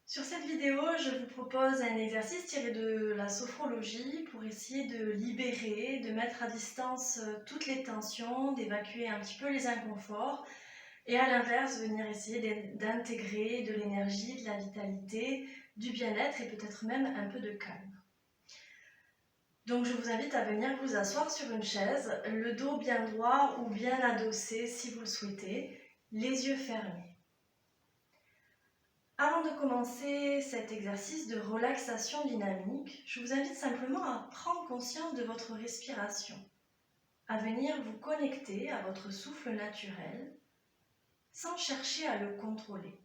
Sur cette vidéo, je vous propose un exercice tiré de la sophrologie pour essayer de libérer, de mettre à distance toutes les tensions, d'évacuer un petit peu les inconforts et à l'inverse, venir essayer d'intégrer de l'énergie, de la vitalité, du bien-être et peut-être même un peu de calme. Donc je vous invite à venir vous asseoir sur une chaise, le dos bien droit ou bien adossé si vous le souhaitez, les yeux fermés. Avant de commencer cet exercice de relaxation dynamique, je vous invite simplement à prendre conscience de votre respiration, à venir vous connecter à votre souffle naturel sans chercher à le contrôler.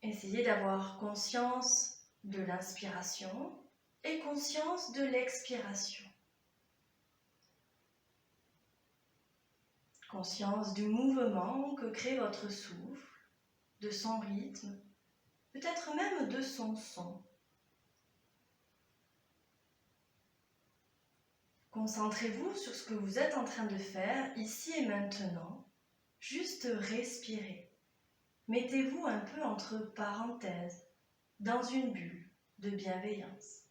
Essayez d'avoir conscience de l'inspiration et conscience de l'expiration. Conscience du mouvement que crée votre souffle, de son rythme, peut-être même de son son. Concentrez-vous sur ce que vous êtes en train de faire ici et maintenant. Juste respirez. Mettez-vous un peu entre parenthèses, dans une bulle de bienveillance.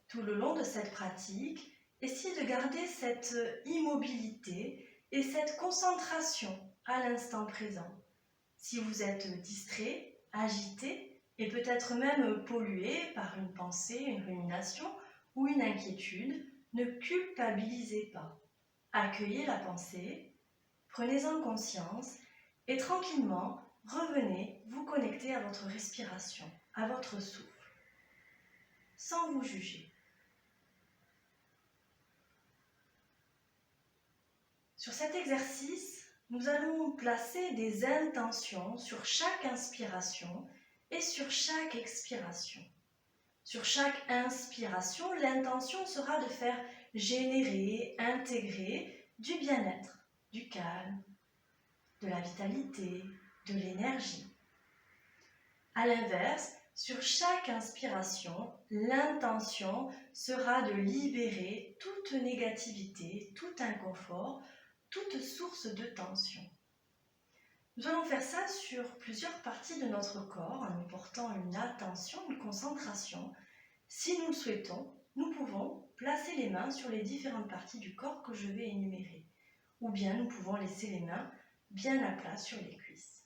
Tout le long de cette pratique, essayez de garder cette immobilité et cette concentration à l'instant présent. Si vous êtes distrait, agité et peut-être même pollué par une pensée, une rumination ou une inquiétude, ne culpabilisez pas. Accueillez la pensée, prenez-en conscience et tranquillement revenez vous connecter à votre respiration, à votre souffle, sans vous juger. Sur cet exercice, nous allons placer des intentions sur chaque inspiration et sur chaque expiration. Sur chaque inspiration, l'intention sera de faire générer, intégrer du bien-être, du calme, de la vitalité, de l'énergie. À l'inverse, sur chaque inspiration, l'intention sera de libérer toute négativité, tout inconfort, toute source de tension. Nous allons faire ça sur plusieurs parties de notre corps en y portant une attention, une concentration. Si nous le souhaitons, nous pouvons placer les mains sur les différentes parties du corps que je vais énumérer. Ou bien nous pouvons laisser les mains bien à plat sur les cuisses.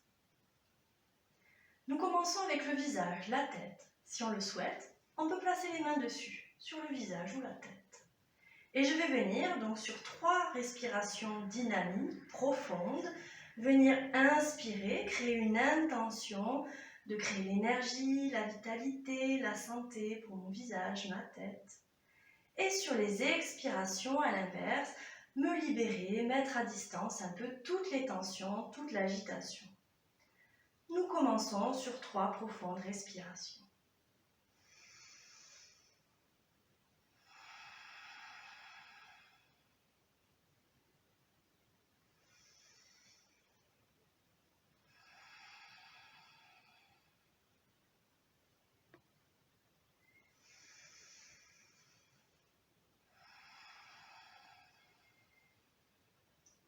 Nous commençons avec le visage, la tête. Si on le souhaite, on peut placer les mains dessus, sur le visage ou la tête. Et je vais venir donc sur 3 respirations dynamiques, profondes, venir inspirer, créer une intention de créer l'énergie, la vitalité, la santé pour mon visage, ma tête. Et sur les expirations, à l'inverse, me libérer, mettre à distance un peu toutes les tensions, toute l'agitation. Nous commençons sur 3 profondes respirations.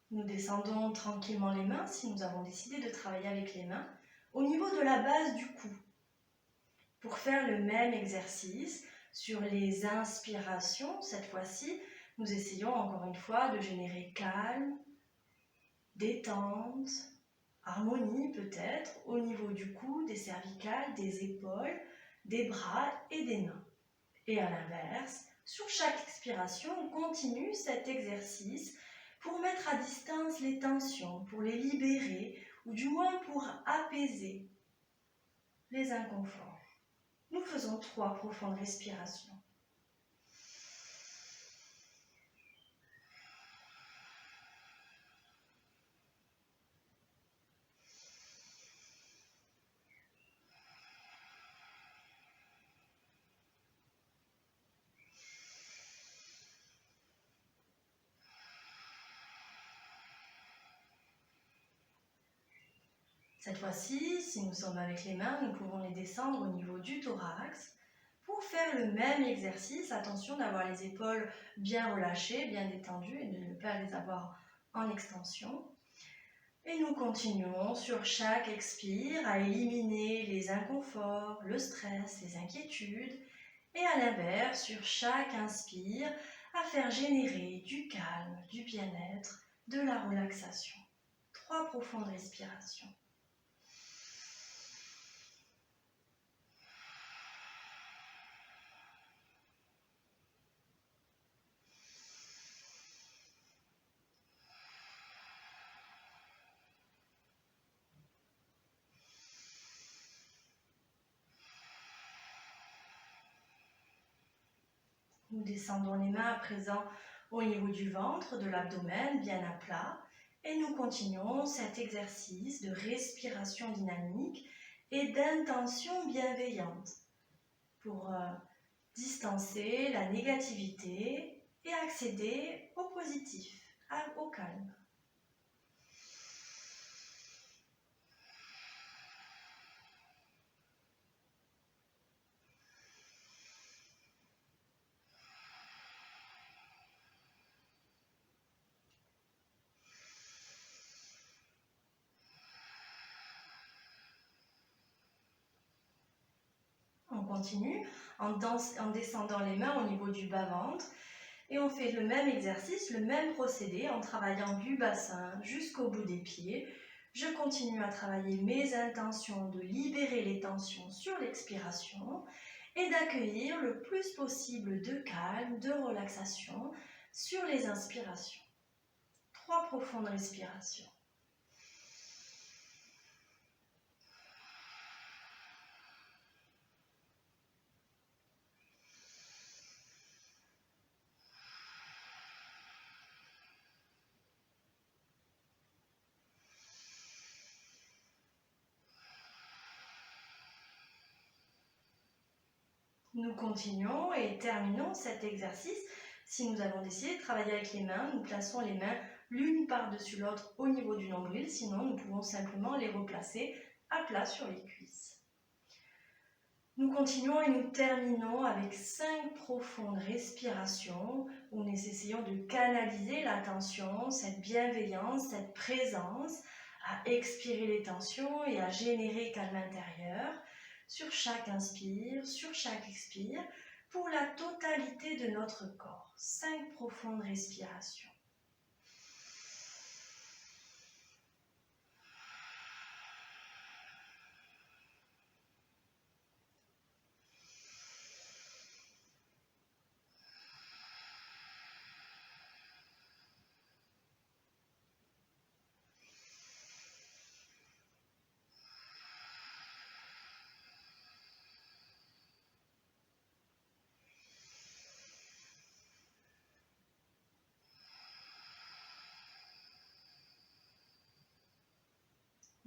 Nous descendons tranquillement les mains, si nous avons décidé de travailler avec les mains, au niveau de la base du cou. Pour faire le même exercice, sur les inspirations, cette fois-ci, nous essayons encore une fois de générer calme, détente, harmonie peut-être, au niveau du cou, des cervicales, des épaules, des bras et des mains. Et à l'inverse, sur chaque expiration, on continue cet exercice pour mettre à distance les tensions, pour les libérer, ou du moins pour apaiser les inconforts. Nous faisons 3 profondes respirations. Cette fois-ci, si nous sommes avec les mains, nous pouvons les descendre au niveau du thorax. Pour faire le même exercice, attention d'avoir les épaules bien relâchées, bien détendues et de ne pas les avoir en extension. Et nous continuons sur chaque expire à éliminer les inconforts, le stress, les inquiétudes. Et à l'inverse, sur chaque inspire, à faire générer du calme, du bien-être, de la relaxation. 3 profondes respirations. Nous descendons les mains à présent au niveau du ventre, de l'abdomen, bien à plat. Et nous continuons cet exercice de respiration dynamique et d'intention bienveillante pour distancer la négativité et accéder au positif, au calme. On continue en descendant les mains au niveau du bas-ventre et on fait le même exercice, le même procédé en travaillant du bassin jusqu'au bout des pieds. Je continue à travailler mes intentions de libérer les tensions sur l'expiration et d'accueillir le plus possible de calme, de relaxation sur les inspirations. 3 profondes respirations. Nous continuons et terminons cet exercice. Si nous avons décidé de travailler avec les mains, nous plaçons les mains l'une par-dessus l'autre au niveau du nombril. Sinon, nous pouvons simplement les replacer à plat sur les cuisses. Nous continuons et nous terminons avec 5 profondes respirations où nous essayons de canaliser l'attention, cette bienveillance, cette présence, à expirer les tensions et à générer calme intérieur sur chaque inspire, sur chaque expire, pour la totalité de notre corps. 5 profondes respirations.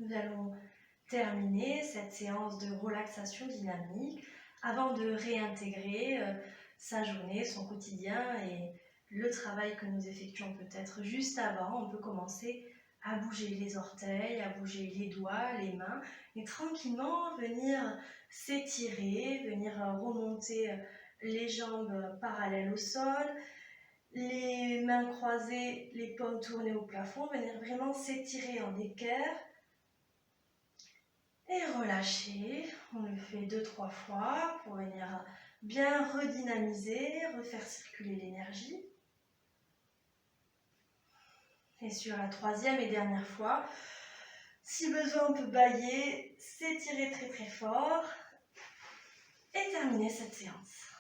Nous allons terminer cette séance de relaxation dynamique avant de réintégrer sa journée, son quotidien et le travail que nous effectuons peut-être juste avant. On peut commencer à bouger les orteils, à bouger les doigts, les mains et tranquillement venir s'étirer, venir remonter les jambes parallèles au sol, les mains croisées, les paumes tournées au plafond, venir vraiment s'étirer en équerre. Et relâcher, on le fait 2-3 fois pour venir bien redynamiser, refaire circuler l'énergie. Et sur la 3e et dernière fois, si besoin on peut bâiller, s'étirer très très fort et terminer cette séance.